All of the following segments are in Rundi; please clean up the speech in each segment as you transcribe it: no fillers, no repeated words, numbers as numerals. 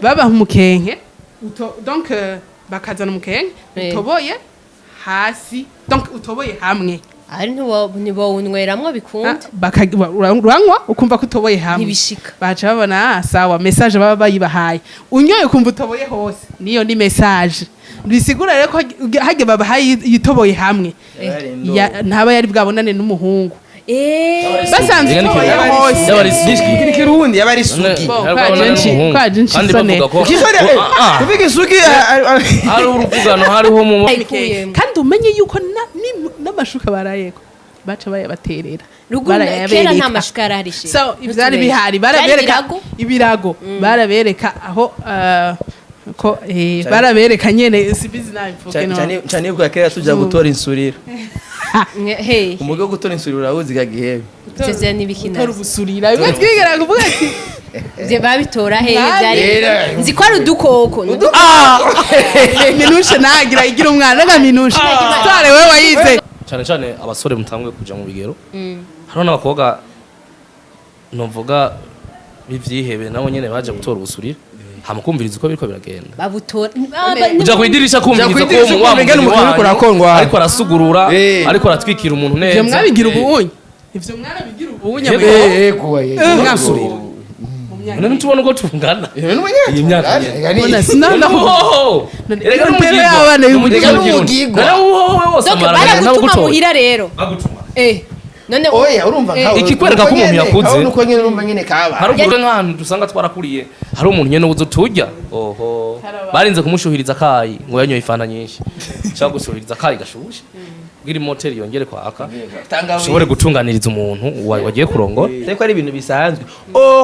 babaha umukenke donc bakazana umukenke utoboye hasi donc utoboye hamwe ari ntibawunyweramwo bikunda uranywa ukumva ko utoboye hamwe ntibishika baca babona sawa message baba bayibahaye unyoye ukumva utoboye hose niyo ni message bisigura rero ko hage babahaye yitoboye hamwe ntaba yari bwabonane n'umuhungu basanze utoboye hose yabari kirundi yabari sugi kwaje nshisone kuvuga isugi hari uruvugano hariho mu kandi umenye yuko n'amashuka barayeko baca bayabaterera kera nta mashuka yaraharishe so ivyari bihari barabereka ibirago barabereka aho ko barabereka nyene sibizi nabivuge no cyane ko kera tuja gutora insurira hey umugo gutora insurira urabuzi gagihebe teze nibikina tora ubusurira bimwe twigera kuvuga ati je babitora he byari nzi ko ari udukoko minushe nagira igira umwana nga minushe tware wewe wayize cyane abasore mutanguye kuja mu bigero hano n'abakobwa novuga bivyihebe nabo nyene baje gutora ubusurira hamukumviriza uko biriko biragenda babutora uja kwidirisha kumviriza ko wa mugeni ariko arasugurura ariko aratwikira umuntu neza ivyo mwabigira ubunye ivyo mwarabigira ubunye mwasurira none tubona uko tungana iyi myaka none sinanda erega n'umugeni abana y'umugigwa baragutuma muhira rero none oya urumva nkawe ikikwereka ko umuntu yakuze aho nuko nyene urumva nyene kaba hari ubwo nk'ahantu dusanga twarakuriye hari umuntu nyene uzo turya barinze kumushuhiriza kayi ngo yanyoye ifanta nyinshi cyangwa gushuhiriza kayi gashushe kugira imoteri yongere kwaka ushobore gutunganiriza umuntu wagiye kurongora ariko ari ibintu bisanzwe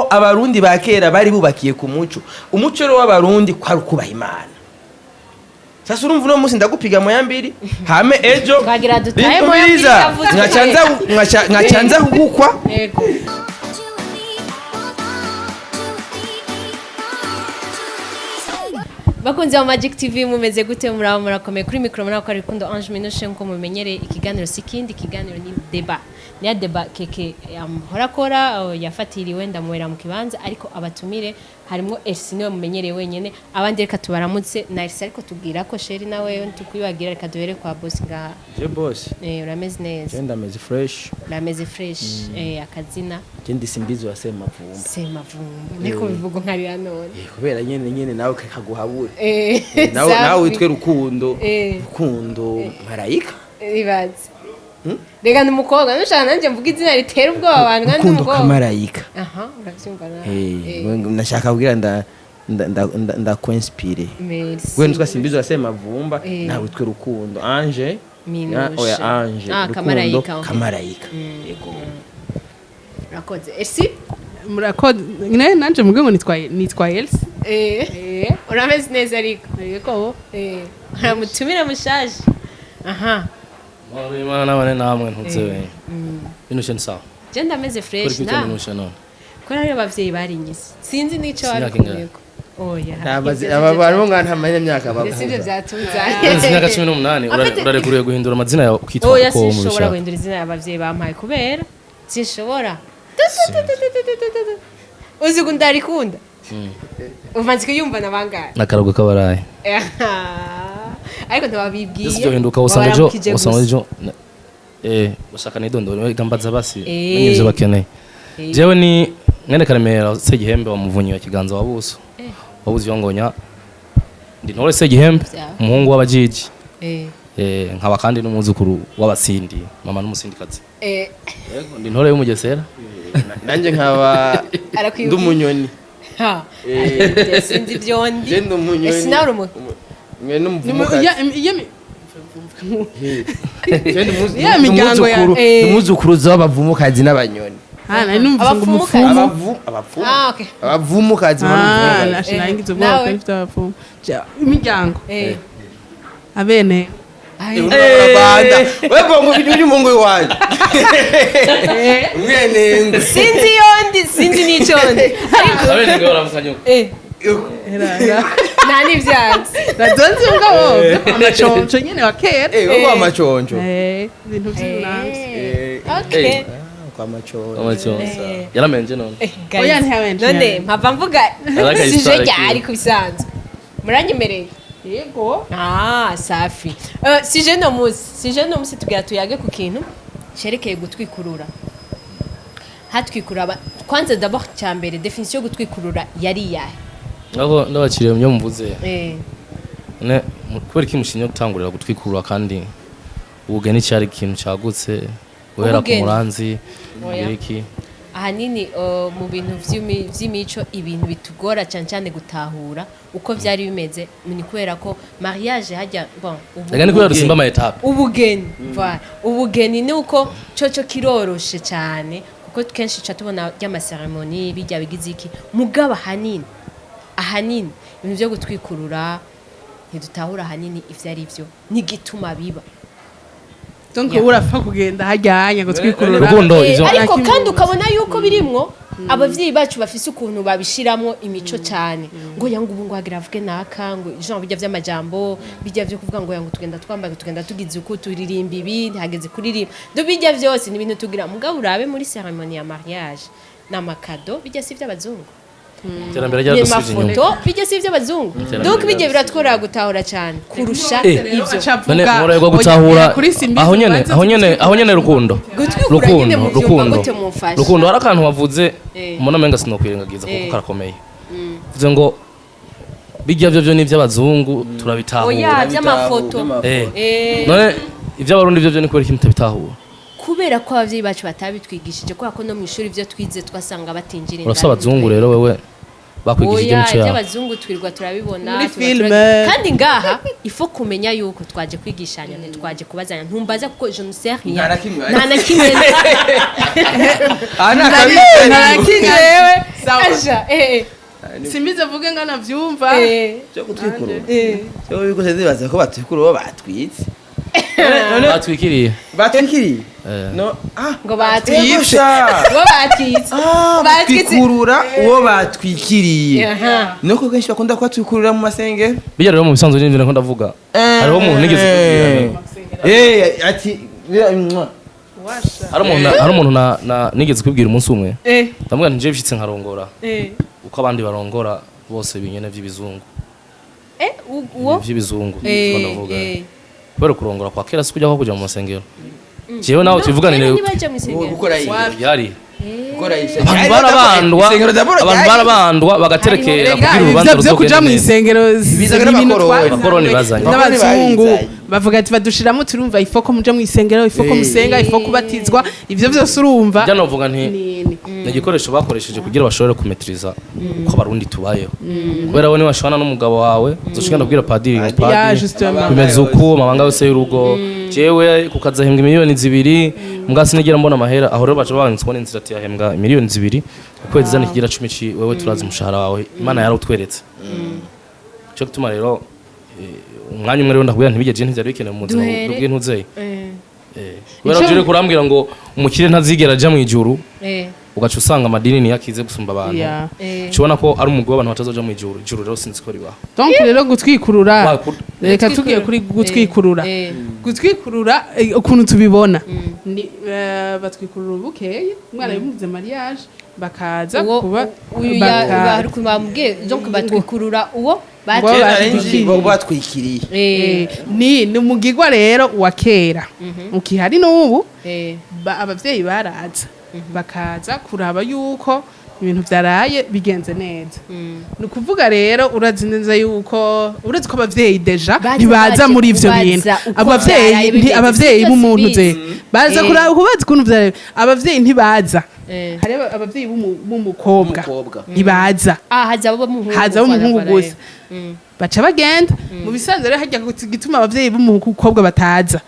abarundi bakera bari bubakiye ku muco umuco rero w'abarundi kwari kubaha Imana sasa urumva uno munsi ndagupiga moya mbiri hame ejo twagira dutaye moya mbiri nkacanza kugukwa yego bakunze wa Magic TV mumeze gute murakomeye kuri micro murako ari kundo Ange Minushe nko mumenyere ikiganiro sikindi ikiganiro ni débat ni débat keke horakora yafatiriwe ndamuwera mu kibanza ariko abatumire harimo Elsine mumenyereye wenyene abandi reka tubaramutse na Elsa ariko tubwira ko sheri nawe tukwibagira reka duhere kwa boss ngaha je boss urameze neza je ndameze fresh urameze fresh akazina je ndisimbizo Semavumba niko bivugo nkarira none kubera nyene nawe kaguhabura nawe witwe rukundo marayika ibaze rega n'umukobwa nushaka nanje mvuga izina ritera ubwoba abantu kandi n'umukobwa marayika uravyumva nawe nashaka kugira ndakwinspire wewe nitwa simbizo Semavumba nawe witwe rukundo Ange oya Ange rukundo kamarayika yego rakoze esi murakoze nanje muge ngo nitwa Elsa urameze neza ariko yego aramutumira mushaje Imana nabane namwe ntuze we Minushe nsawa je ndameze fresh na ko ari abavyeyi barinyize sinzi nico ariko oya barimo ngana amanya myaka baba sivyo byatuzanye imyaka 18 urarekuriye guhindura amazina yawe ukitwa oya sinshobora guhindura izina y'abavyeyi bampaye kubera sinshobora uzi kundarikunda uvanzike yumva nabangaye nakarago kabaraye ariko ntawabibwiye sivyo hinduka usanga ejo usaka nidondora gambaza basi n'ivyo bakeneye jewe ni mwene Karemera Segihembe wa muvunyi wa Kiganza wa Buso wabuze yongonya ndi ntore Segihembe umuhungu w'abajiji nkaba kandi n'umuzukuru w'abasindi mama n'umusindikazi yego ndi ntore y'umugesera nanje nkaba ndumunyoni sinzi byondi je ndumunyoni sinari umuntu mwe n'umuvumukazi n'umuzukuruza w'abavumukazi n'abanyoni abavumukazi imiryango abene wewe ngo biduri mungu iwanyu mwenengo sinzi n'icondi abene ngo baramukanyuka nani vyanzi radonzi ngabo amachoncho nyene wa kera ngo amachoncho ibintu by'inanzi okay kwa macho yaramenje none Oya ntiyamenje. none mpava mvuga Araka sije histoire ryari kubisanzwe muranyemereye Yego. safi sije no musi tugira tuyage ku kintu cerekeye gutwikurura hatwikurura kwanza d'abord cyambere definition yo gutwikurura yari yahe aho ndabakiriye mu mvuze ne kubera iki mushinyo gutangurira gutwikurura kandi ubugeni cyari ikintu cyagutse guhera ku muranzi iki ahanini mu bintu vy'imico ibintu bitugora cyane gutahura uko vyari bimeze ni kubera ko mariage hajya bon ni kubera dusimba ama etape ubugeni ni uko coco kiroroshe cyane kuko kenshi cha tubona y'ama ceremony bijya bigize iki mugaba ahanini ibintu byo gutwikurura ntidutahura ahanini ivyo ari byo n'igituma biba Donc urapfa kugenda hajyanye gutwikurura. Rukundo ariko kandi ukabona yuko birimwo abavyeyi bacu bafise ukuntu babishiramo imico cyane ngo yangu ubu ngo agiravuge naka ngo Jean bijya vy'amajambo bijya vyo kuvuga ngo yangu tugenda twambaye tugenda tugize uko turirimba ibi hageze kuririmba do bijya vyose ni ibintu tugira mugabo urabe muri ceremony ya mariage n'amakado bijya si vy'abazungu terambere rya dusubije inyuma bijya si vy'abazungu donc bijya biratwora gutahura cyane kurusha ivyo none murego gutahura aho nyene rukundo hari akantu wavuze mbona menga sinokwirengagiza kuko karakomeye vuze ngo bijya byo ni ivy'abazungu turabitahura oya by'amafoto none ivy'abarundi byo ni kubera iki mutabitahura kubera ko abavyeyi bacu batabitwigishije kubera ko no mu ishuri ivyo twize twasanga batinjira indani urasaba abazungu rero wewe bakwigishije imico yabo y'abazungu twirwa turabibona Muri filme. kandi ngaha ifo kumenya yuko twaje kwigishanya twaje kubazanya ntumbaza kuko je ne sais rien nta na kimwe Narakinyewe. aja Simbize vuge ngana vyumva. cyo gutwikurura cyo bikoze zibaza ko batwikurura batwitse batwikiriye batwikiriye no ngo batwitse batwikurura uwo batwikiriye nuko kenshi bakunda kwatwikurura mu masengero bijya rero mu bisanzwe n'ibyo nako ndavuga hariho umuntu nigeze kubwira ati hari umuntu nigeze kubwira umunsi umwe ndamubwira nti je bishitse nkarongora uko abandi barongora bose binyene vy'ibizungu uwo vy'ibizungu niko ndavuga kubera kurongora kwa kera sikujya ko kujya mu masengero jewe nawe tuvuganire gukora yari abantu abantu barabandwa bagaterekera kugira urubanza Ivyo kuja mu isengero abakoroni bazanye n'abazungu bavuga ati badushiramo turumva ifoko muje mu isengero ifoko musenga ifoko kubatizwa ivyo vyose urumva bya novuga nti ni igikoresho bakoresheje kugira bashobore kumetriza ko abarundi tubayeho kubera we niwashwana n'umugabo wawe uzoshikana kubwira padiri ngo padiri bimeze uko amabanga yose y'urugo jewe kukazahembwa miliyoni 2 mugasi nigira mbona amahera aho rero baje babanitswe n'inzira ati yahembwa miliyoni 2 ukwezi zane kigira 10 wewe turazi umushahara wawe imana yarutweretse cyo gutuma rero umwanya umwe rero ndakubwira ntibigeje ntivyari bikenewe mu buzima bw'intuzeye kubera uje kurambwira ngo umukire ntazigera aja mu ijuru ugaca usanga amadini ni yakize gusumba abantu cubona ko ari umugwi w'abantu batazoja mu ijuru rero sinzi ko ribaho donc rero gutwikurura reka tugiye kuri gutwikurura ukuntu tubibona ni batwikurura ubukeye umwana yumuze mariage bakaza kuba bari kumambwe donc batwikurura uwo batwikiriye ni umugigwa rero wa kera ukihari n'ubu abavyeyi baraza bakaza kuraba yuko ibintu vyaraye bigenze neza ni ukuvuga rero urazi neza yuko urazi ko abavyeyi deja ntibaza muri ivyo bintu abavyeyi b'umuntu ze baza kuraba kubaza ukuntu vyaraye abavyeyi ntibaza hari abavyeyi b'umukobwa ntibaza haza b'umuhungu gusa baca bagenda mu bisanzwe rero hajya gituma abavyeyi b'umukobwa bataza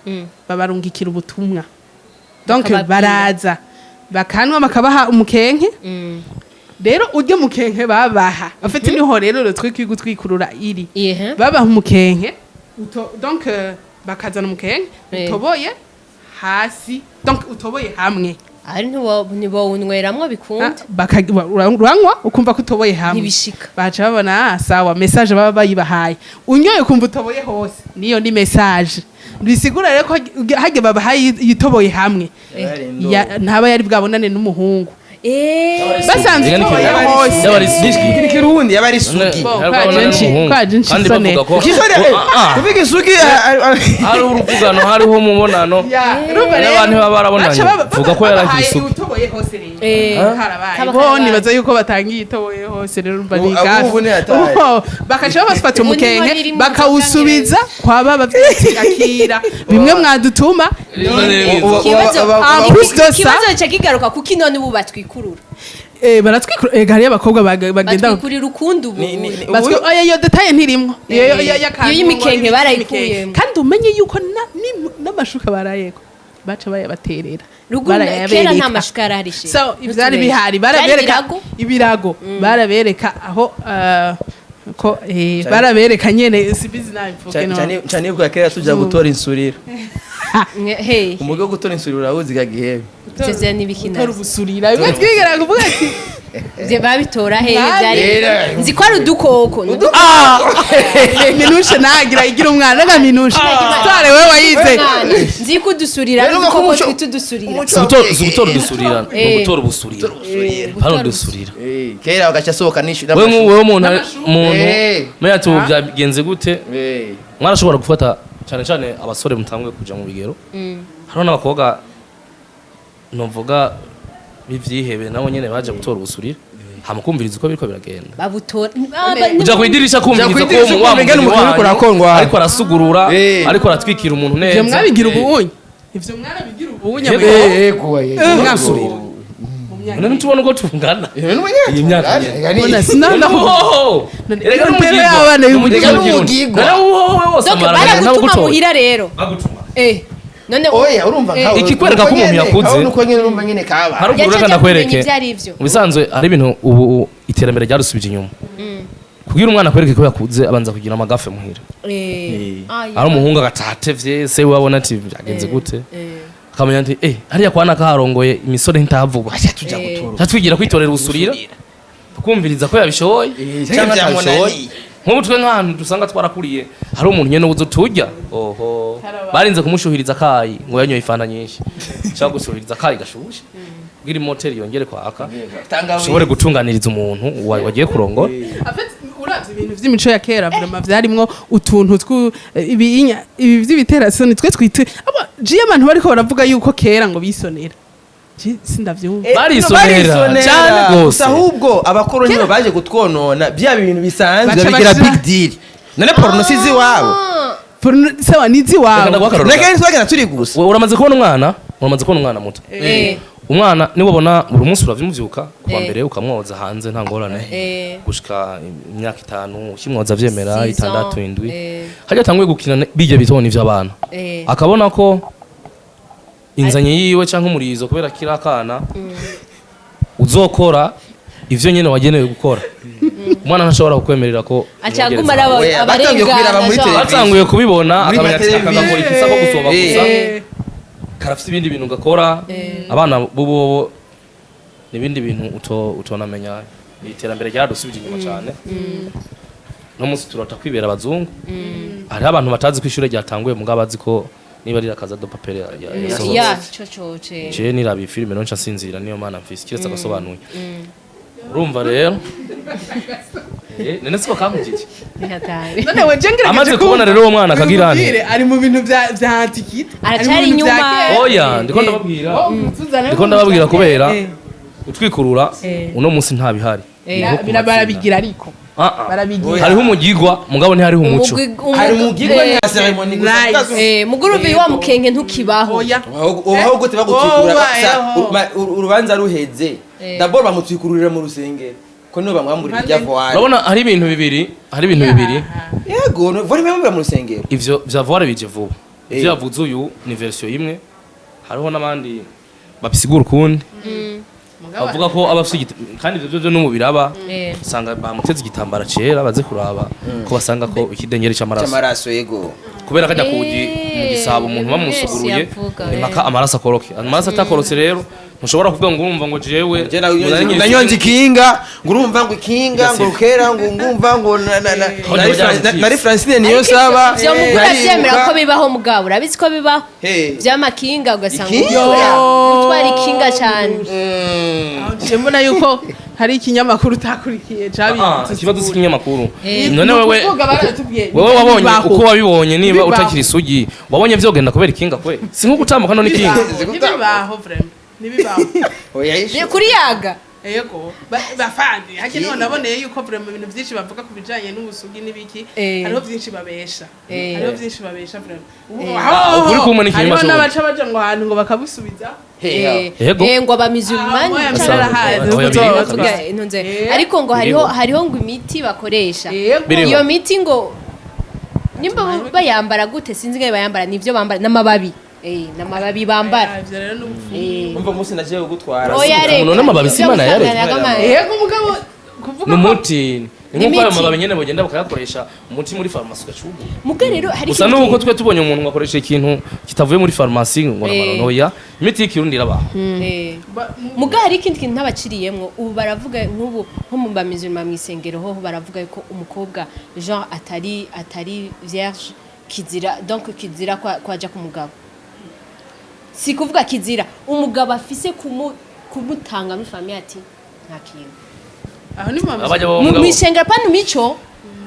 babarungikira ubutumwa donc baraza bakanwa bakabaha umukenke rero uryo mukenke babaha afite niho rero twikwikurura iri babaha umukenke donc bakazana umukenke utoboye hasi donc utoboye hamwe ari ntibo unweramwo bikunda uranywa ukumva ko utoboye hamwe ntibishika baca babona sawa message baba bayibahaye unyoye ukumva utoboye hose niyo ni message bisigura rero ko hage babahaye yitoboye hamwe ntaba yari bwabonane n'umuhungu basanzwe ni kirundi yaba ari sugi kuvuga isugi hari uruvugano hariho umubonano n'abantu baba barabonanye vuga ko yaragira isugi nibaza yuko batangiye itoboye hose rero urumva ni gafi bakaca babafata umukenke bakawusubiza kwa baba akira bimwe mwadutuma ikibazo cyo kigaruka kuko inone ubu batwikurura baratwikurura hariyo abakobwa bagenda batwikurira ukundi ubu iyo detaye ntirimwo iyo y'imikenke barayikuyemo kandi umenye yuko n'amashuka barayeko baca bayabaterera kera nta mashuka yaraharishe so ivyari bihari barabereka ibirago barabereka aho ko barabereka nyene sibizi nabivuge no cyane ko kera tuja gutora insurira umugo gutora insurira urabuzi gagihebe cyeze nibikina gutora ubusurira bimwe twigera kuvuga ati je babitora byari nzi ko ari udukoko minushe nagira igira umwana nga minushe tware wewe wayize nzi ko dusurira udukoko twitudusurira gutora udusurira gutora ubusurira hano dusurira kera bagacha sohoka nishira wewe umuntu meya tu byagenze gute mwarashobora gufata cyane cyane abasore mutangwe kuja mu bigero hano n'abakobwa novuga bivyihebe nabo nyene baje gutora ubusurira hamakumviriza uko biriko biragenda babutora uja kwidirisha kumviriza ko wa mugeni ariko arasugurura ariko aratwikira umuntu neza ivyo mwabigira ubunye ivyo mwarabigira ubunye mwasurira none tubona uko tungana iyi myaka none sinanaho erega n'umugirwa y'umugirwa donc baragutuma muhira rero bagutuma none oya urumva nkawe ikikwereka ko umuntu yakuze nuko nyene urumva nyene kaba haruguru reka ndakwereke ubisanzwe ari ibintu ubu iterambere ryarusubije inyuma kugira umwana akwereke ko yakuze abanza kugira amagafe muhira ari umuhungu agatatevye se wabona ati byagenze gute akamenya ati hariya kwana kaharongoye imisore ntavuba tuja gutora tatwigira kwitorera ubusurira tukumviriza ko yabishoboye cyangwa atabishoboye nk'ubu twe nk'ahantu dusanga twarakuriye hari umuntu nyene uzo turya barinze kumushuhiriza kayi ngo yanyoye ifanta nyinshi cyangwa gushuhiriza kayi gashushe kugira imoteri yongere kwaka ushobore gutunganiriza umuntu wagiye kurongora uravye ibintu vy'imico ya kera vraiment vyarimwo utuntu ibi vy'ibiterasoni twe twitwe jiye abantu bariko baravuga yuko kera ngo bisonera sindavyumva barisonera cyane gose ahubwo abakoroni baje gutwonona bya bintu bisanzwe bigira big deal none porno sizi wabo porno sawa nizi wabo nagari twagana turi gusa uramaze kubona umwana muto umwana niwe ubona buri munsi uravyumuvyuka kuva mbere ukamwoza hanze nta ngorane gushika imyaka 5 ukimwoza vyemera 6 7 hajya tanguye gukina bijye bitoni vy'abana akabona ko inzanye yiwe canke umurizo kubera kirakana uzokora ivyo nyene wagenewe gukora umwana ntashobora kukwemerera ko acaguma batanguye kubibona akamenya ati akagakora ikisa ko gusoba gusa karafite ibindi bintu gakora abana bobo nibindi bintu utonamenya iterambere ryadusubije inyuma cyane no munsi turata kwibera abazungu hari abantu batazi kwishure ryatanguye mugabo azi ko niba rira kaza do papere ya cococe je nirabi filime no ncasinzira niyo mana mfise kiretse agasobanuye urumva rero nene siko kamujije none we jengera amaze kubona rero uwo mwana akagirane ari mu bintu vya antikite aracari inyuma oya ndiko ndababwira kubera utwikurura uno munsi nta bihari barabigira ariko barabigira hariho umugigwa mugabo ni hariho umuco hari umugigwa na ceremony gusa muguruve wa mukenke ntukibaho oho gute bagutwikurura urubanza ruheze d'abord bamutwikururira mu rusengero ko no bamwamburira ibyavwara urabona hari ibintu bibiri yego vore bamwamburira mu rusengero ivyo vyavwara bije vuba ivyo yavuze uyu ni version imwe hariho nabandi babisigura ukundi bavuga ko abafite kandi ivyo byo no biraba usanga bamuteze igitambara cera baze kuraba ko basanga ko ikidengere cy'amaraso yego kubera kajya kugi mu gisabo umuntu bamusuguruye impaka amaraso akoroke amaraso atakorotse rero ntushobora kuvuga ngo urumva ngo jewe nanyonze ikinga ngo urumva ngo ikinga ngo rukera ngo ngumva ngo nari Francine niyo saba byo mukura byemera ko bibaho mugabo urabizi ko bibaho by'amakinga ugasanga utwara ikinga cyane je mbona yuko hari ikinyamakuru utakurikiye ikibazo cy'ikinyamakuru none wewe wabonye uko wabibonye niba utakiri isugi wabonye vyogenda kubera ikinga kwe si nko gutambuka none ikinga nibibaho vraiment nibibaho ni kuri yaga yego bafandi hake none naboneye yuko vraiment ibintu byinshi bavuga ku bijanye n'ubusugi n'ibiki hariho byinshi babesha vraiment ukuri kumwe n'ikinyamakuru n'abaca baje ngo ahantu ngo bakabusubiza ngo abamizumani ariko ngo hariho ngo imiti bakoresha iyo miti ngo nimba bayambara gute sinzi ngo bayambara nivyo bambara n'amababi n'amababi bambara umva musi naje gutwara none amababi simana yare yego mugabo kuvuga n'umuti nkuko ayo mababi nyene bagenda bakayakoresha umuti muri farumasi gacubu muga rero hari gusa nuko twe tubonye umuntu ngakoresha ikintu kitavuye muri farumasi ngo namaranoya imiti y'ikirundi irabaho muga hari ikindi kintu ntabaciriyemwo ubu baravuga nk'ubu nko mu bamizuma mwisengero ho baravuga ko umukobwa genre atari vierge kizira donc kizira kwaja ku mugabo si kuvuga kizira umugabo afise kumutanga muri famille ati nta kintu aho ni mama mu misengero pano mico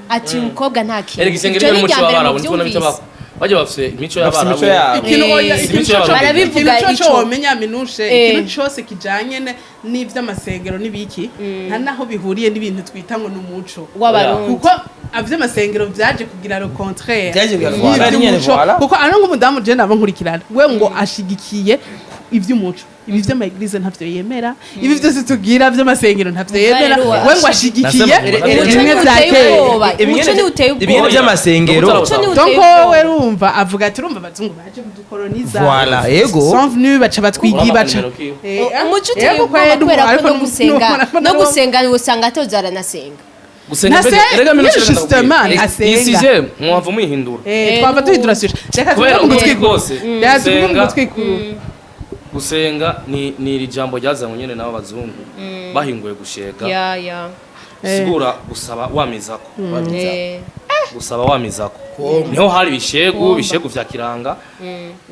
ati umukobwa nta kintu erega isengero n'umuco w'abarabu nitubona bitabako bajya bafise imico y'abarabu ikintu barabivuga ico womenya minushe ikintu cyose kijanye n'ivy'amasengero n'ibiki nta naho bihuriye n'ibintu twita ngo n'umuco w'abarundi kuko avy'amasengero vyaje kugira le contraire kuko ano nk'umudamu je nabo nkurikirana we ngo ashigikiye ivy'umuco ibi vy'amaeglise ntavyo yemera ibi vyose tugira vy'amasengero ntavyo yemera we ngo ashigikiye bimwe vyakera ibintu by'amasengero donc we rumva avuga ati urumva abazungu baje kudukoloniza voilà yego sont venus baca batwigi baca umuco uteye ubwoba kubera ko no gusenga usanga atozara nasenga gusenga erega mino isije mwava mwihindura twava tuhindura sije reka twikuru gusenga ni iri jambo ryazanywe nyene nabo bazungu bahinguye gushega sigura gusaba wamizako gusaba wamizako niho hari bishegu vya kiranga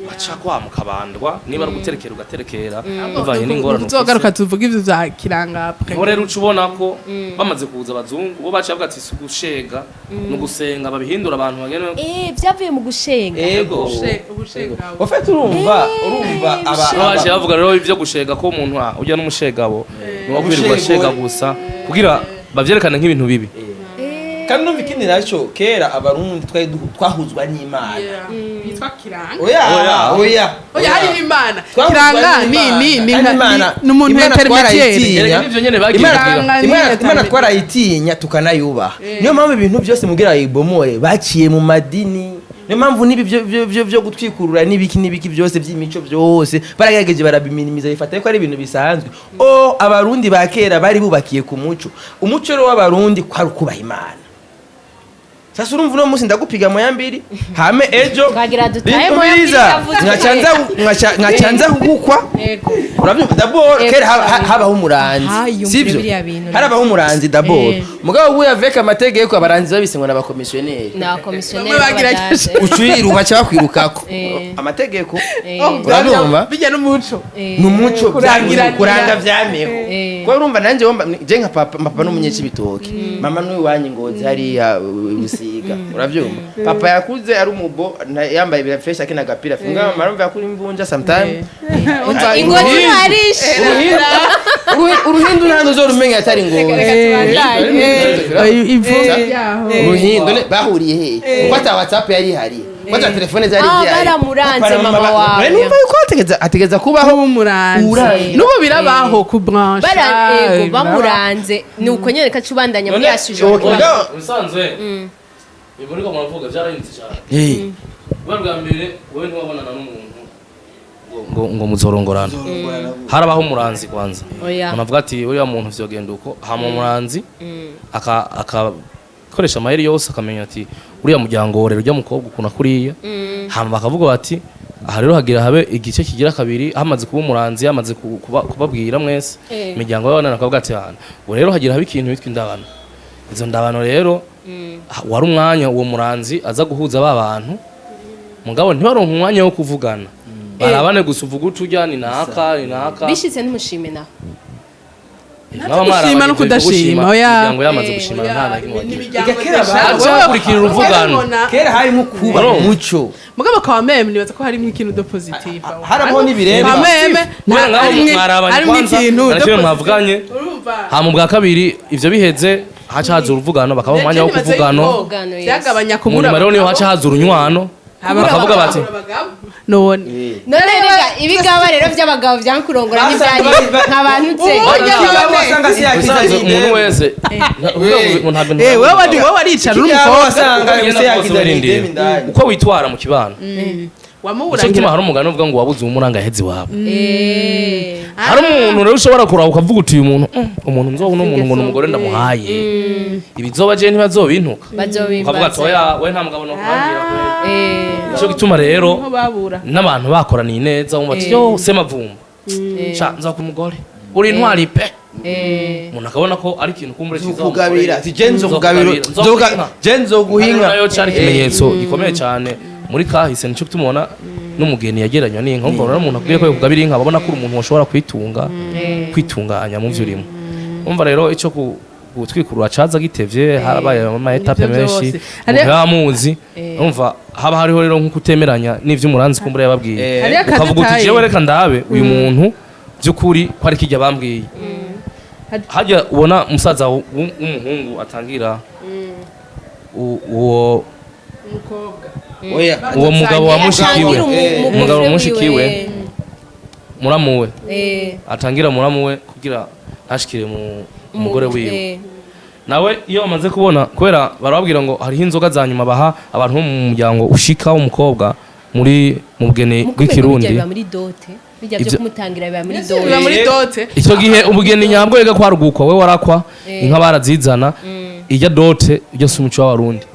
baca kwa mukabandwa niba ari guterekera ugaterekera bivanye n'ingorane uzogaruka tuvuga ivyo vya kiranga niho rero ucubona ko bamaze kuza abazungu bo baca bavuga ati si gushega no gusenga babihindura abantu bagene byavuye mu gushenga yego ufite urumva baje bavuga rero ivyo gushega ko umuntu ujya n'umushegabo no kwirirwa shega gusa kugira bavyerekane nk'ibintu bibi kandi numva ikindi nacyo kera abarundi twahuzwa n'Imana yitwa kiranga oya hari Imana kiranga ni umuntu intermediaire ivyo nyene bagira Imana twarayitinya tukanayubaha niyo mpamvu ibintu byose mugira ibomoye baciye mu madini niyo mpamvu nibi byo gutwikurura n'ibiki byose by'imico byose baragerageje barabiminimiza bifata ko ari ibintu bisanzwe abarundi ba kera bari bubakiye ku umuco rero w'abarundi kwari kubaha Imana. Sasa urumva no musi ndagupiga moya mbiri hame ejo bimubiriza nkacanza kugukwa urabyumva d'abord kera habaho umuranzi sivyo harabaho umuranzi d'abord mugabo ubu yaveka amategeko abaranzi babisengwa n'abakomisiyoneri bagirageje ucuyira baca bakwirukako amategeko urabyumva bijya n'umuco n'umuco kuranga vyameho ko urumva nanje je nka papa n'umunyechi bitoki mama n'uyu wanyi ngozi hari uravyumva papa yakuze ari umubo yambaye birafresh akina gapira funga marumva yakuri imvunja sometime ingozi harishe uruhindu ntanzo zorumenya atari ngozi uruhindu bahuriye he kwata WhatsApp yari hari kwata telefone zari zihari baramuranze mama wawe numva yuko ategeza kubaho umuranze nubo birabaho ku branche barego bamuranze ni uko nyene kacubandanya muri yashije usanzwe iburi ko muravuga byarahindutse cyane bwa mbere wowe ntiwabonana n'umuntu ngo muzorongorana harabaho umuranzi kwanza unavuga ati uriya muntu vyogenda uko hama umuranzi akakoresha amaheri yose akamenya ati uriya muryango rero ujya mukobwa ukuna kuriya hama bakavuga bati aha rero hagira habe igice kigira kabiri hamaze kuba umuranzi hamaze kubabwira mwese imiryango y'abana nakavuga ati hano ubu rero hagira habe ikintu bitwa indabano izo ndabano rero wari umwanya uwo muranzi aza guhuza ba bantu mugabo ntibaronke umwanya wo kuvugana barabane gusa uvuga utujya ni naka bishitse ntimushime naho gushima no kudashima oya ngo yamaze gushima nta na kimwe kurikira uruvugano kera harimo kuba muco mugabo kwa meme nibaza ko harimo ikintu do positive haramo n'ibiremba meme harimo ikintu do mwavuganye ha mu bwa kabiri ivyo biheze haca haza uruvugano bakaba umwanya wo kuvugano byagabanya kubura rero niho haca haza urunywano bakavuga bati none rega ibigaba rero by'abagabo byankurongora n'ibyari nk'abantu tse umuntu wese wewe waricara uri umukobwa uko witwara mu kibano wamuburangira hari umugani uvuga ngo wabuze umuranga hezi wawe hari umuntu rero ushobora kuraba ukavuga uti uyu umuntu nzo uno muntu ngo n'umugore ndamuhaye ibizoba je ntibazobintuka ukavuga ati oya we nta mugabo no kurangira cyo gituma rero n'abantu bakoraniye neza umva ati yo semavumba cha nza ku mugore uri intwari pe umuntu akabona ko ari ikintu kumbure cyiza kugabira ati jenzo kugabira jenzo guhinga nayo cyari ikimenyetso gikomeye cyane muri kahise nico tumubona n'umugeni yageranywa n'inka umva rero umuntu akwiye ko kugabira inka babona ko umuntu washobora kwitunganya mu byo urimo umva rero ico gutwikurura caza gitevye harabaye ama etape menshi mugamuzi umva haba hariho rero nko kutemeranya n'ivyo umuranzi kumbura yababwiye ukavuga uti jewe reka ndabe uyu muntu byukuri ko ari kijya bambwiye hajya ubona umusaza w'umuhungu atangira uwo uwo mugabo wamushikiwe umugabo wamushikiwe muramuwe atangira muramuwe kugira ashikire mu umugore wiwe nawe iyo bamaze kubona kubera barababwira ngo hariho inzoga za nyuma baha abantu bo mu muryango ushika w'umukobwa muri mu bugeni bw'ikirundi bijya byo kumutangira biba muri dote icyo gihe ubugeni nyabwo yega kwarugukwa we warakwa inka barazizana ijya dote ijya sumuco w'abarundi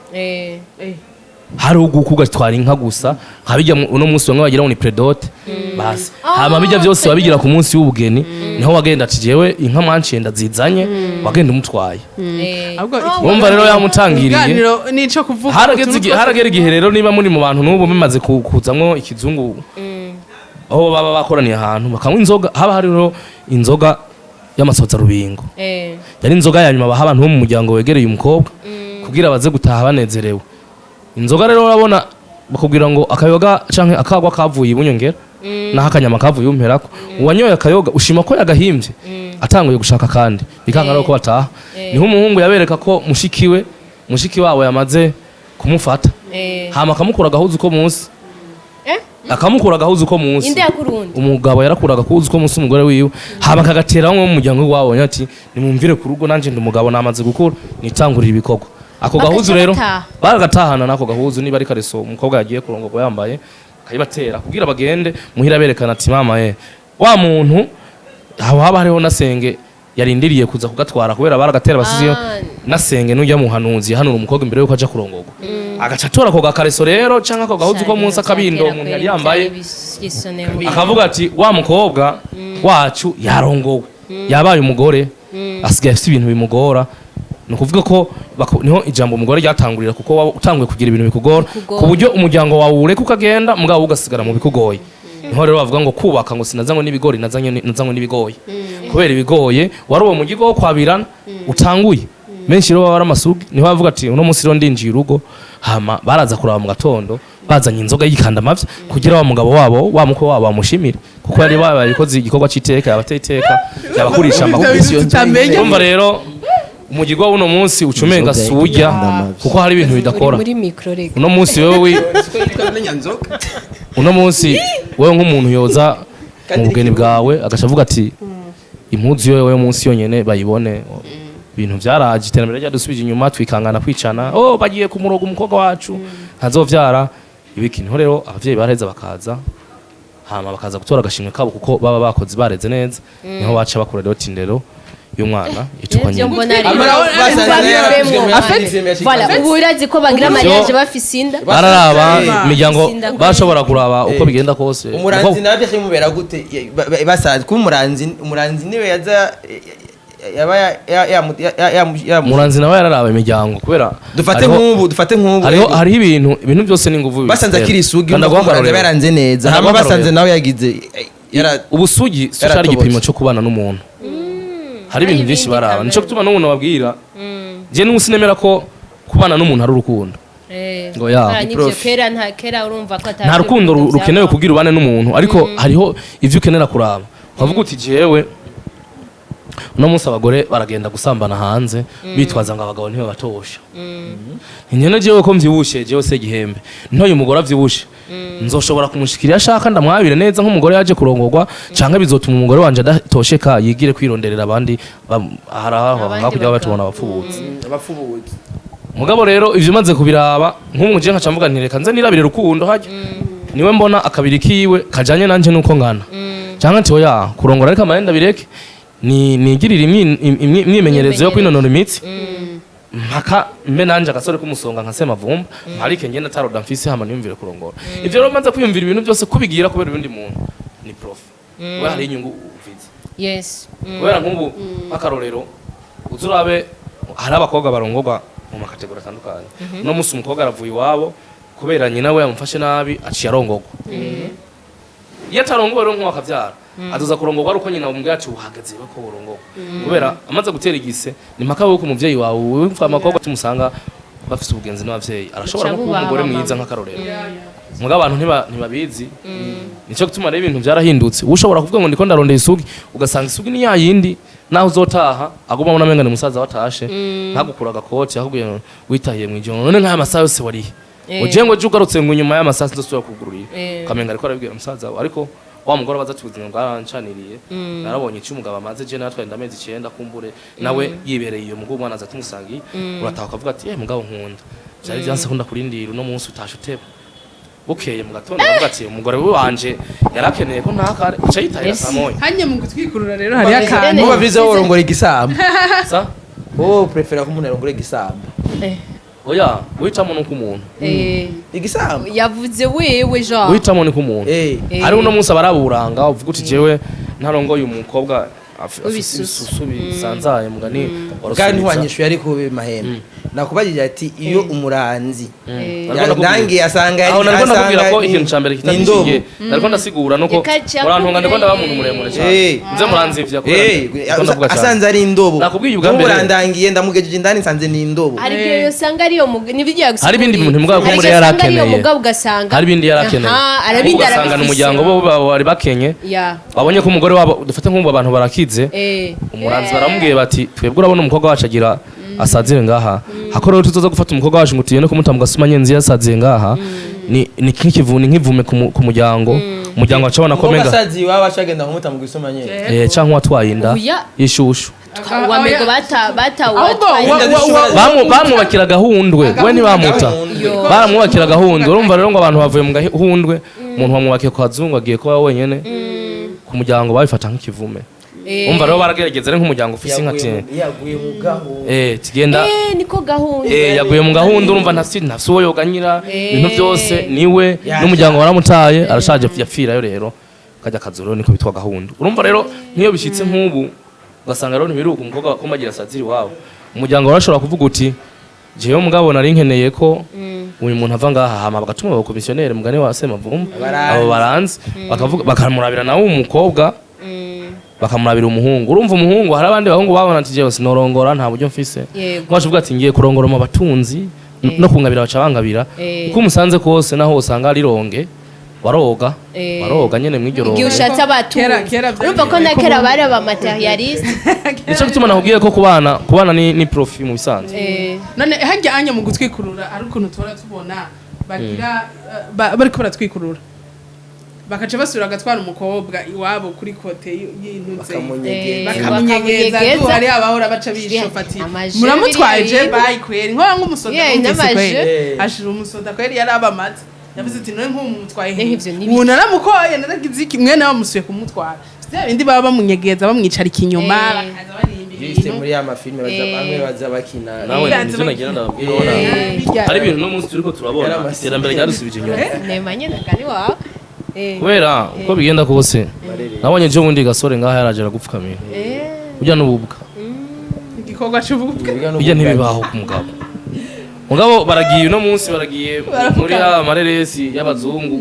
hari uguku gatwara inka gusa habijya uno munsi bamwe bagira ngo ni predote basi hama bijya byose babigira ku munsi w'ubugeni niho wagenda ati jewe inka mwanciye ndazizanye wagenda umutwaye wumva rero yamutangiriye nico kuvuga haragera igihe rero niba muri mu bantu n'ubu bimaze kuzamwo ikizungu aho baba bakoraniye ahantu bakanywa inzoga haba hariho inzoga y'amasoza rubingo yari inzoga ya nyuma baha abantu bo mu muryango wegereye umukobwa kugira baze gutaha banezerewe inzoga rero urabona bakubwira ngo akayoga canke akagwa kavuye ibunyongera naho akanyama kavuye umperako uwanyoye akayoga ushima ko yagahimbye atanguye gushaka kandi bikanga rero ko bataha niho umuhungu yabereka ko mushiki wawe yamaze kumufata hama akamukura agahuzu ko munsi akamukura agahuzu ko munsi umugabo yarakuraga kuhuzu ko munsi umugore wiwe hama akagatera mu muryango wabo ati nimumvire ku rugo nanje ndi umugabo namaze gukura nitangurira ibikorwa ako gahuzu rero baragatahana nako gahuzu niba ari kareso umukobwa yagiye kurongorwa yambaye akayibatera kugira bagende muhira berekana ati mama wa muntu haba hariho nasenge yarindiriye kuza kugatwara kubera baragatera basiziyo nasenge n'ujya muhanuzi hanura umukobwa imbere yuko aja kurongorwa agaca tora ako gakareso rero canka ako gahuzu ko munsi akabindo umuntu yari yambaye akavuga ati wa mukobwa wacu yarongowe yabaye umugore asigaye afite ibintu bimugora nukuvuga ko niho ijambo umugore ryatangurira kuko utanguye kugira ibintu bikugora ku buryo umuryango wawe ureka ukagenda mugabo ugasigara mu bikugoye niho rero bavuga ngo kubaka ngo sinazanywe n'ibigori nazanywe n'ibigoye kubera ibigoye wari uwo mugigo wo kwabirana utanguye menshi rero baba amasugi niho bavuga ati uno munsi rero ndinjiye urugo hama baraza kuraba mu gatondo bazanye inzoga y'ikanda mavya kugira wa mugabo wabo wa mukwe wabo bamushimire kuko yari babaye ikoze igikorwa c'iteka yabateye iteka yabakurisha amakomisiyo umva rero umugirwa w'uno munsi ucumenga sujya kuko hari ibintu bidakora uno munsi uno munsi wewe nk'umuntu yoza mu bugeni bwawe agashavuga ati impuzu yowe munsi yonyene bayibone ibintu byaraje iterambere ryadusubije inyuma twikangana kwicana bagiye ku murogo umukobwa wacu ntazovyara ibiki niho rero abavyeyi baraheza bakaza hama bakaza gutora agashimwe kabo kuko baba bakoze bareze neza niho baca bakora rero tindero y'umwana yitwa nyina voilà ubu urazi ko bagira mariage bafise inda bararaba imiryango bashobora kuraba uko bigenda kose umuranzi nabyo kimubera gute basanze ko umuranzi niwe yaza muranzi nawe yararaba imiryango kubera dufate nk'ubu hariho ibintu byose n'inguvu basanze akiri isugi umuranzi baranze neza hama basanze nawe yagize ubusugi cyari igipimo cyo kubana n'umuntu hari ibintu byinshi baraba nico gutuma n'umuntu babwira je n'umusinemera ko kubana n'umuntu ari urukundo ngo ya nta rukundo rukenewe kugira ubane n'umuntu ariko hariho ivyo ukenera kuraba ukavuga uti jewe uno munsi abagore baragenda gusambana hanze bitwaza ngo abagabo ntibe batosha nyene jewe ko mvyibushe jewe se gihembe ntoye umugore avyibushe nzoshobora kumushikira ashaka ndamwabire neza nk'umugore yaje kurongorwa canke bizotuma umugore wanje adatosheka yigire kwironderera abandi haraho hakurya batubona abapfubutse mugabo rero ivyo maze kubiraba nk'umuje nkaca mvuga nti reka nze nirabire rukundo haje niwe mbona akabiri kiwe kajanye nanje nuko ngana canke nti oya kurongora ariko amahenda bireke nigirira imyimenyerezo yo kwinonora imitsi mpaka mbe nanje agasore k'umusonga nkasema vumba ariko ngenda taroda mfise hama niyumvire kurongora ivyo rero maze kwiyumvira ibintu byose kubigira kubera ibindi muntu ni prof we hari inyungu uvize yes kubera nk'ubu akarorero uzurabe hari abakobwa barongorwa mu makategori atandukanye no musi umukobwa aravuye iwabo kubera nyina we yamufashe nabi aciye arongorwa iyo atarongowe rero nk'uwakavyara azoza kurongorwa ari uko nyina umubwira ati uhagaze bako urongorwa kubera amaze gutera igise ni mpaka wuko umuvyeyi wawe wimfa amakobwa tumusanga bafise ubugenzi n'abavyeyi arashobora no kuba umugore mwiza nk'akarorero muga abantu ntibabizi nico gutuma rero ibintu byarahindutse ushobora kuvuga ngo ndiko ndarondeye isugi ugasanga isugi ni yayindi naho uzotaha aguma mu namengane musaza watashe ntagukura agakoti akubwiye witahiye mwijoro none nk'aya masaha yose warihe ujengo jugarutse ngo nyuma y'amasaha ndosubira kugururira kamenga ariko arabwira musaza wawe ariko wa mugore baza tubuzima bwarancaniriye narabonye icyo umugabo amaze je natwe ndamezi 9 kumbure nawe yibereye iyo mugabo mwana aza tumusangiye urataha ukavuga ati mugabo nkunda cyari byanse kunda kurindira uno munsi utashe uteba bukeye mu gatondo bavuga ati umugore wanje yarakeneye ko ntakare cyayitahira samoye hanye mu gutwikurura rero hari akantu muba vize worongora igisamba sa prefera ko umuntu arongora igisamba oya witamo nuko umuntu igisamba yavuze wewe Jean witamo nuko umuntu ari uno munsi abaraburanga uvuga uti jewe ntarongoye umukobwa afise isusu bisanzaye mugani kandi wanyishuye ariko mahembe nakubajije ati iyo umuranzi yandangiye asanga aho nariko ndakubwira ko ikintu cambere kitabishiye nariko ndasigura nuko murantunga ndiko ndaba muntu muremure cyane nze muranzi ivya kora asanze ari indobo nakubwiye ubwa mbere murandangiye ndamugejeje indani sanze ni indobo ari byo usanga ari yo nibigiye gusanga hari bindi bintu mugabo ko muri yarakeneye hari bindi yarakeneye arabindara usanga n'umuryango bo bari bakenye babonye ko umugore wabo dufate nk'ubu abantu barakize umuranzi baramubwiye bati twebwe urabona umukobwa wacu agira asazire ngaha hakorewe tuzoza gufata umukobwa wacu ngo tugende kumutambuga asuma nyenzi yasaziye ngaha ni nk'ivume ku muryango umuryango wacabona ko menga asaziye waba ashagenda kumutambuga isuma nyenzi canke watwaye inda y'ishushu wamego bamwubakira gahundwe we ntibamuta baramwubakira gahundwe urumva rero ngo abantu bavuye mu gahundwe umuntu wamwubakiye ku kazungu agiye kuba wenyene ku muryango babifata nk'ikivume umva rero baragerageza rero nk'umuryango ufise inka yaguye mu gahunda tigenda niko gahunda yaguye mu gahunda urumva ntafise uwo yoganyira ibintu byose niwe n'umuryango waramutaye arashaje yapfirayo rero kajya kazuro niko bitwa gahunda urumva rero niyo bishitse nk'ubu ugasanga rero ntibiruka umukobwa ko magira saziri wabo umuryango warashobora kuvuga uti jewe mugabo nari nkeneye ko uyu muntu ava ngaha hama bagatuma abakomisiyoneri mugane wa Semavumba abo baranze bakavuga bakamurabira nawe umukobwa bakamurabira umuhungu urumva umuhungu hari abandi bahungu babona ati jewe sinorongora nta buryo mfise mwashuvuga ati ngiye kurongora mu batunzi no kungabira baca bangabira uko umusanze kose naho usanga ari ronge waroga nyene mw'iryo ronge igihe ushatse abatunzi urumva ko nakera bari aba materialiste nico gituma nakubwiye ko kubana ni profi mu bisanzwe none hajya anya mu gutwikurura ari ukuntu tora tubona bagira bariko baratwikurura bakaca basubira agatwara umukobwa iwabo kuri kote y'intuze bakamunyegeza hari abahora baca bishofati muramutwaje bayikweri nkora nk'umusoda kweri ashira umusoda kweri yari abamaze yavuze ati none nk'umutwaye ubu naramukoye naragize iki mwe nawe musuye kumutwara bya bindi baba bamunyegeza bamwicara ikinyuma bakaza barimba Juste muri ya mafilme bamwe baza bakina nawe nivyo nagira ndababwira hari ibintu no munsi turiko turabona iterambere ryarusubije inyuma nemanye nakani wawe kubera uko bigenda kose nabonye ejo bundi gasore ngaha yaraje aragupfukamira ujya n'ububwa igikorwa cy'ubukwe bijya ntibibaho ku mugabo baragiye uno munsi baragiye muri ya mareresi y'abazungu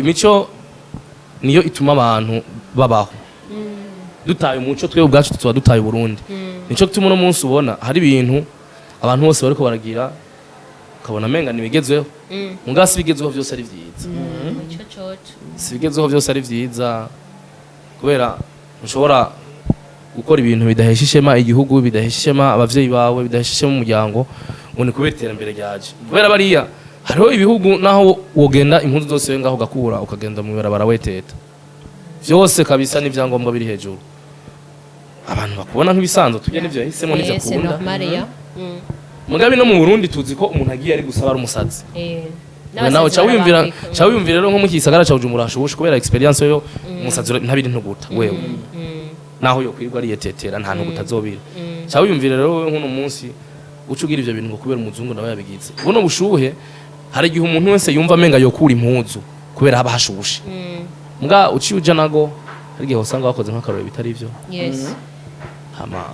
imico niyo ituma abantu babaho dutaye umuco twe ubwacu tuba dutaye Burundi nico gituma uno munsi ubona hari ibintu abantu bose bariko baragira ukabona amenga nibigezweho mugasi bigezweho byose ari vyiza si bigezweho byose ari vyiza kubera ushobora gukora ibintu bidahesha ishema igihugu bidahesha ishema abavyeyi bawe bidahesha ishema umuryango ngo ni kubera iterambere ryaje kubera bariya hariho ibihugu naho wogenda impunzi zose ngaho gakura ukagenda mu barabara weteta vyose kabisa n'ivyangombwa biri hejuru abantu bakubona nk'ibisanzwe tujya n'ivyo yahisemo n'ivyo akunda mugabe no mu Burundi tuzi ko umuntu agiye ari gusaba ari umusazi nawe ca wiyumvira rero nko mu gisagara ca Bujumbura hashoboshe kubera experience yo umusazi ntabiri ntuguta wewe naho yo kwirwa ari yetetera nta ntuguta azobira ca wiyumvira rero nk'uno munsi ucugira ivyo bintu ngo kubera umuzungu nawe yabigize buno bushuhe hari igihe umuntu wese yumva amenga yokura impuzu kubera haba hashushe mbwa uciye uja nago hari igihe usanga wakoze nk'akarore bitari ivyo hama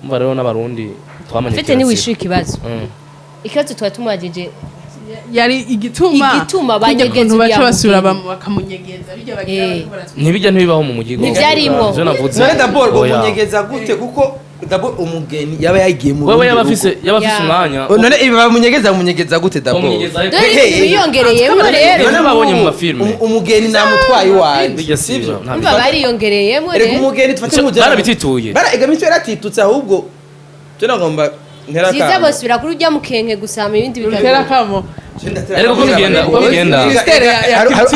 mva rero n'abarundi twamanye mfite ni wishuye ikibazo ikibazo tuba tumwagije yari igituma banyegeza baca basubira bakamunyegeza bijya bagira ntibijya ntibibaho mu mugigo ntivyarimo none d'abord bamunyegeza gute kuko d'abord umugeni yaba yagiye mu wewe yabafise umwanya none ibi bamunyegeza gute d'abord biyongereyemo rero none babonye mu mafilme umugeni namutwaye wanje sivyo umva bariyongereyemo rero umugeni tufate umugeni barabitituye igamito yaratitutse ahubwo tuna ngomba ntera ziza bose birakuru ujya mukenke gusama ibindi bitera kamo ariko uko bigenda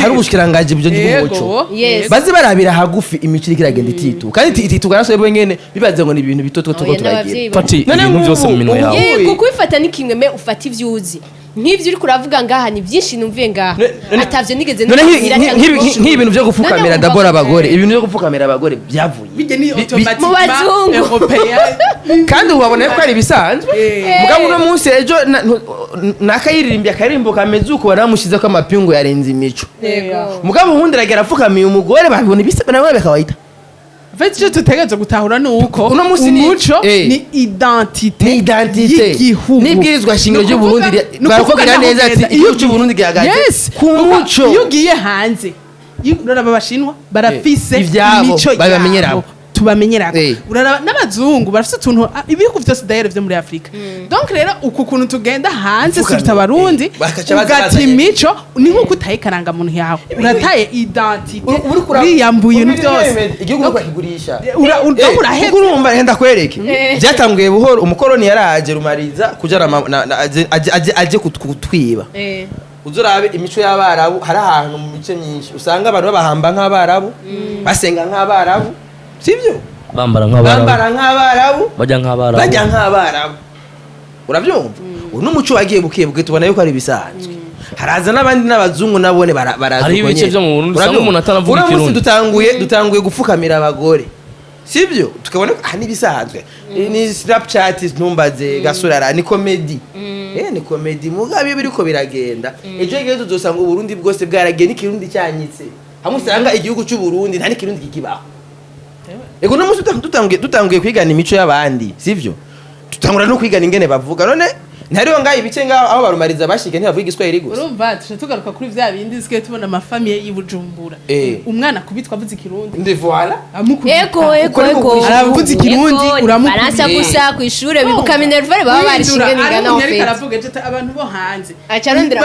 hari ubushikiranganje byo n'umuco bazi barabira hagufi imico iragenda ititu kandi ititu garaso bwengene bibaze ngo ni ibintu bitoto turagira fati ibintu byose mu minwe yawe yego kwifata ni kimwe me ufata ivyuzi nk'ivyo uri kuravuga ngaha ni byinshi numviye ngaha atavyo nigeze nk'ibintu byo gupfukamira d'abord abagore ibintu byo gupfukamira abagore byavuye bijye ni automatique mu bazungu kandi ubabona ko ari bisanzwe mugabo uno munsi ejo nakayiririmbye akarimbo kameze uko baramushize ko amapingu yarenze imico mugabo ubundi aragera apfukamiye umugore babibona ibisebe nawe bakawita icyo tutegereza gutahura ni uko uno munsi umuco ni identite y'igihugu n'ibwirizwa shingiro ry'u Burundi barakubwira neza ati igihugu cy'u Burundi gihagaze ku muco iyo ugiye hanze uraraba abashinwa barafise imico babamenyeramo tubamenyerako uraraba n'abazungu barafite utuntu ibihugu byose dayere byo muri Afrika donc rero uku kuntu tugenda hanze surta abarundi ugati imico ni nkuko utaye karanga muntu yawe urataye identite uriyambuye ibintu byose igihugu bakigurisha urahetse urumva henda kwereke byatanguye buhoro umukoroni yaraje rumariza kujara aje kutwiba uzorabe imico y'abarabu hari ahantu mu mice myinshi usanga abantu babahamba nk'abarabu basenga nk'abarabu sivyo bambara nk'abarabu bajya nk'abarabu urabyumva n'umuco wagiye bukebuke tubona yuko ari bisanzwe haraza n'abandi n'abazungu nabone baraza hari ibice byo mu Burundi usanga umuntu atanavuga ikirundi dutanguye gupfukamira abagore sivyo tukabona aha nibisanzwe ni Snapchat ntumbaze gasurara ni comedy ni comedy mugabe biriko biragenda ejo gihe tuzosanga Burundi bwose bwaragiye n'ikirundi cyanyitse hamwe usanga igihugu cy'u Burundi nta n'ikirundi kikibaho ego no musu dutanguye kwigana imico y'abandi sivyo tutangura no kwigana ingene bavuga none ntariho ngaye ibice ngaho aho barumariza bashike ntibavuga igiswahili gusa urumva tugaruka kuri vya bindi zike tubona amafamiye y'Ibujumbura umwana kubitwa avuze ikirundi ndi voilà ego aravuze ikirundi uramukubira Faransa gusa ku ishure bibuka minervare baba barishinge ningana ofete aravuga je abantu bo hanze acarondera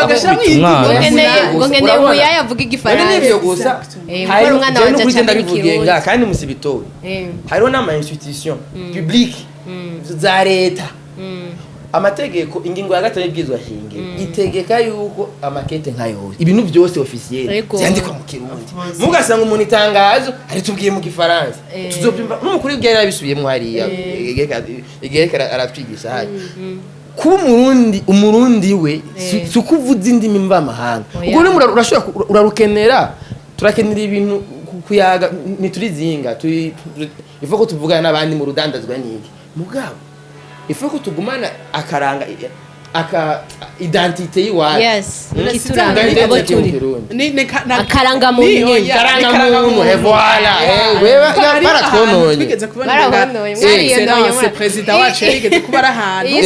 ngo nkeneye umuyaya avuga igifaransa nivyo gusa hari umwana wa cyangwa bivugenga kandi musibitoye hariho n'ama institution publique za leta amategeko ingingo ya gatatu y'ibwirizwa shingiro itegeka yuko amakete nkayo ibintu byose officiel byandikwa mu kirundi mugasanga umuntu itangazo ari tubwiye mu gifaransa tuzobyumva n'umukuru w'ibyo yarabisubiyemo hariya igeka aratwigisha hari kuba umurundi we sukuvuza indimi mva mahanga ubwo urarukenera turakenera ibintu kuyaga niturizinga ifa ko tuvugana n'abandi mu rudandazwa n'iki mugabo ifa ko tugumana akaranga identite y'iwacu ikituranga abo turi akaranga muntu voilà baratwononye mwariye perezida wacu yarigeze kuba ari ahantu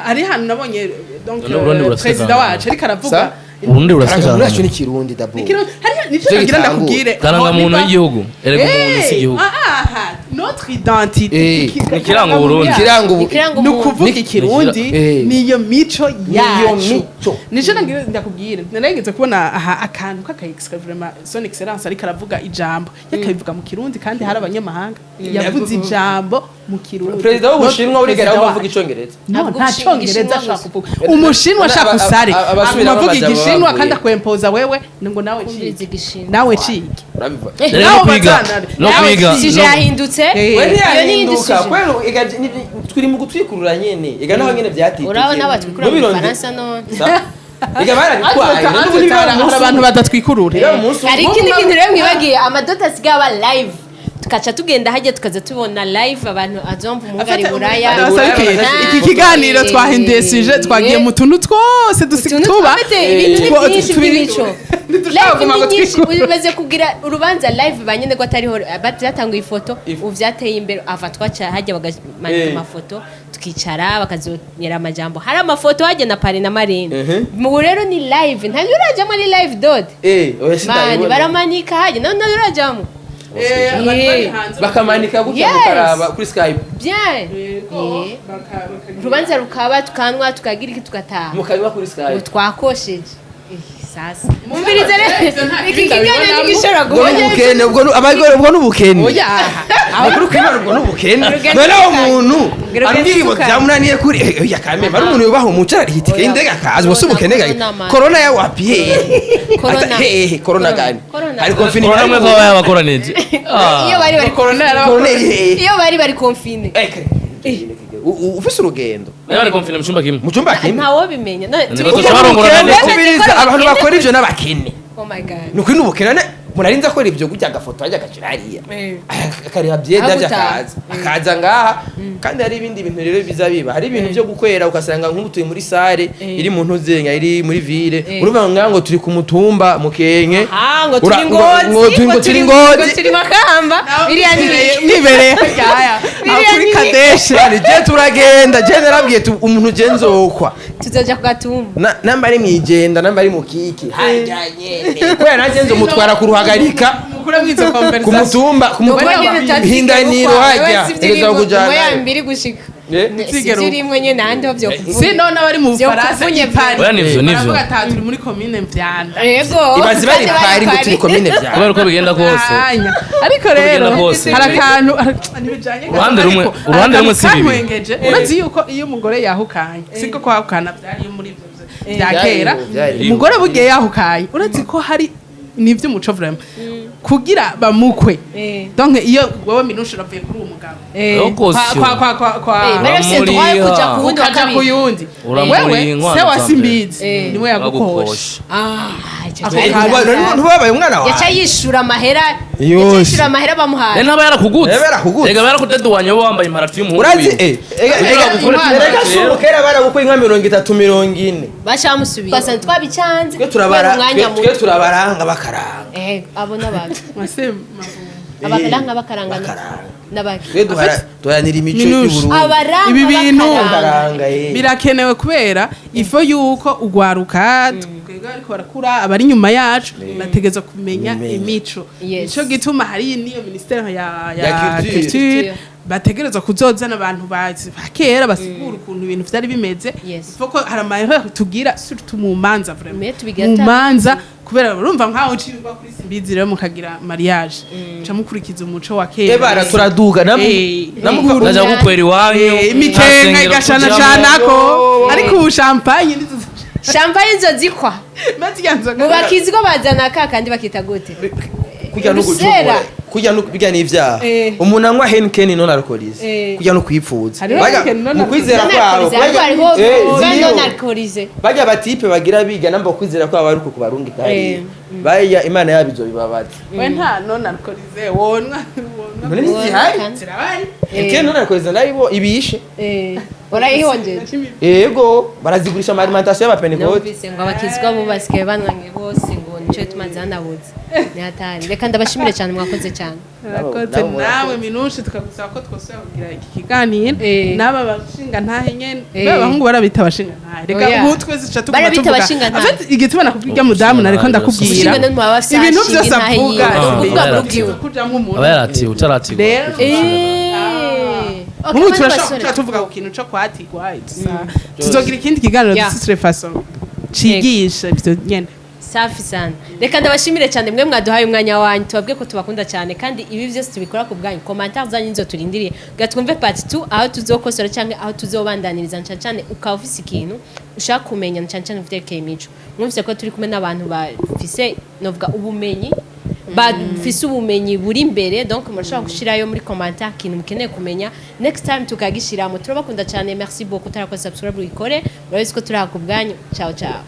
ari ahantu nabonye donc perezida wacu ariko aravuga ubundi urasanga nacu ni kirundi dabo nico nagira ndakubwire karanga muntu y'igihugu erega umuntu si igihugu notre identité ikiranga Burundi ni ukuvuga ikirundi niyo mico yacu nico nagira ndakubwire narigeze kubona aha akantu k'akaextra vraiment son excellence ariko aravuga ijambo yakabivuga mu kirundi kandi hari abanyamahanga yavuze ijambo mu kirundi perezida w'ubushinwa urigera avuga icongereza nta congereza ashaka kuvuga umushinwa ashaka usare avuga igishinwa kandi akwempoza wewe ngo nawe ciki nawe ciki no kwiga sije yahindutse we ntiyahinduka kwero turi mu gutwikurura nyene ega naho nyene byatitse urabona abatwikurura mu Faransa none ega barabitwaye abantu badatwikurura hari ikindi kintu rero mwibagiye amadota asigaye aba live tukaca tugenda hajya tukaza tubona live abantu azomva umugari buraya iki kiganiro twahindesije twagiye mu tuntu twose dusiktuba ibintu byinshi by'imico live ubibaze kugira urubanza live banyene ko atariho batanguye ifoto uvyateye imbere ava twaca hajya bagamanika amafoto tukicara bakazonyera amajambo hari amafoto hajya na pare na marine mu rero ni live nta urajamo ni live dot mani baramanika hajya none urajamo bakamanika gutya mukaraba kuri Skype bien urubanza rukaba tukanwa tukagira iki tukataha mukanywa kuri Skype twakosheje sasa mumbirize iki kiganiro gishora guhonya ubukene ubwo n'ubukene oya abakuru kwimana ubwo n'ubukene none umuntu ambwira ngo byamunaniye kuri oya kame bari umuntu yubaho umucara hitike indega kazi wose ubukene gaye corona ya wapiye corona gani ari confine corona mwe kwa yabakoranije iyo bari confine ufise urugendo bari confine mu cyumba kimwe ntawo bimenya abantu bakora ivyo n'abakene oh my god nuko n'ubukene murarinza ko ivyo gutya gafoto ajya gacirariya akareba byeda akaza ngaha kandi hari ibindi bintu rero bizabiba hari ibintu byo gukwera ukasanga nk'umutuye muri sare iri mu ntuzenya iri muri ville urumva ngo turi ku mutumba mukenke ngo turi ngozi turi makamba biriya nibereye yaya kuri kadeshe je turagenda je narabwiye umuntu genzokwa tuzoja ku gatumba namba ari mwijenda namba ari mukiki hajyanye kwera nagenzo mutwara ku ruhagarika ku mutumba hindaniro hajya egeza kujana moya mbiri gushika ziri imwe nyene handi byo si none abari mu Faransa ipari oya nivyo turi muri commune Mvyanda yego ibazi bari pari ngo turi commune Mvyanda kubera uko bigenda kose ariko rero hari akantu nibijanye uruhande rumwe si bibi urazi yuko iyo umugore yahukanye siko kwahukana byari muri bya kera umugore bugiye yahukaye urazi ko hari nivyo umuco vraiment kugira bamukwe donc iyo wewe minusha uravuye kuri uwo mugabo kwa kuyundi wewe se wasimbizi niwe yagukosha ntubabaye umwana wawe yaca yishura amahera bamuhaye ntaba yarakugutse ega barakudeduwanya wowe wambaye imparati y'umuhungu urazi ega sumukera baragukuye nka 30-40 bashamusubiye basanga twabicanze twe turabaranga bakaranga abo n'abantu abakaranga bakaranga n'abaki duharanira imico y'Uburundi ibi bintu birakenewe kubera ifo yuko ugwaruka twebwe ariko barakura abari nyuma yacu bategeza kumenya imico ico gituma hari niyo ministere ya culture bategerezwa kuzozana abantu bazi bakera basigura ukuntu ibintu vyari bimeze ifoko hari amahera tugira surtout mu manza vraiment mu manza kubera urumva nkaho ucirwa kuri simbizi rero mukagira mariage ca mukurikiza umuco wa kera bara turaduga naja gukwera iwanyu imikenga igashana canako ariko ubu champagne izo zikwa mu bakizwa bazana ka kandi bakita gute kujya no kujya no bijya n'ivyaha umuntu anywa Heineken non alcoolisé kujya no kwipfuza Hariho Heineken non mu kwizera kwabo non alcoolisé bajya batipe bagira biga namba kwizera kwabo ari uko kubarunga itari baya imana yabizo bibabaza we nta non alcoolisé wonwa muri zihari zirabari Heineken non alcoolisé nayo ibishe barayihongeje yego barazigurisha ama alimentation y'abapentecote numvise ngo abakizwa bo basigaye banwange bose ngo nico tumaze hanabuze ni hatari reka ndabashimire cyane mwakoze cyane Rakoze nawe minushe tukagusaba ko twosubira kugira iki kiganiro n'aba bashinga ntahe nyene abahungu barabita bashinga ntahe reka ubu twese ca tuguma tuvuga igituma nakubwira mudamu nariko ndakubwira ibintu byose avuga kujamwe umuntu aba yaratiwe utaratiwe ubu turashobora tuvuga ku kintu cyo kwatigwa tuzogira ikindi kiganiro dusitire façon cigisha ivyo nyene safi sana reka ndabashimire cyane mwe mwaduhaye umwanya wanyu tubabwe ko tubakunda cyane kandi ibi byose tubikora ku bwanyu commentaire zanyu nizo turindiriye gatwumve part 2 aho tuzokosora cyangwa aho tuzobandaniriza cyane ukaba ufise ikintu ushaka kumenya cyane uvyerekeye imico mwumvise ko turi kumwe n'abantu bafise novuga ubumenyi bafise ubumenyi buri imbere donc murashobora gushirayo muri commentaire ikintu mukeneye kumenya next time tukagishiramo turabakunda cyane merci beaucoup tarakoze subscribe uyikore murabizi ko turi ku bwanyu ciao ciao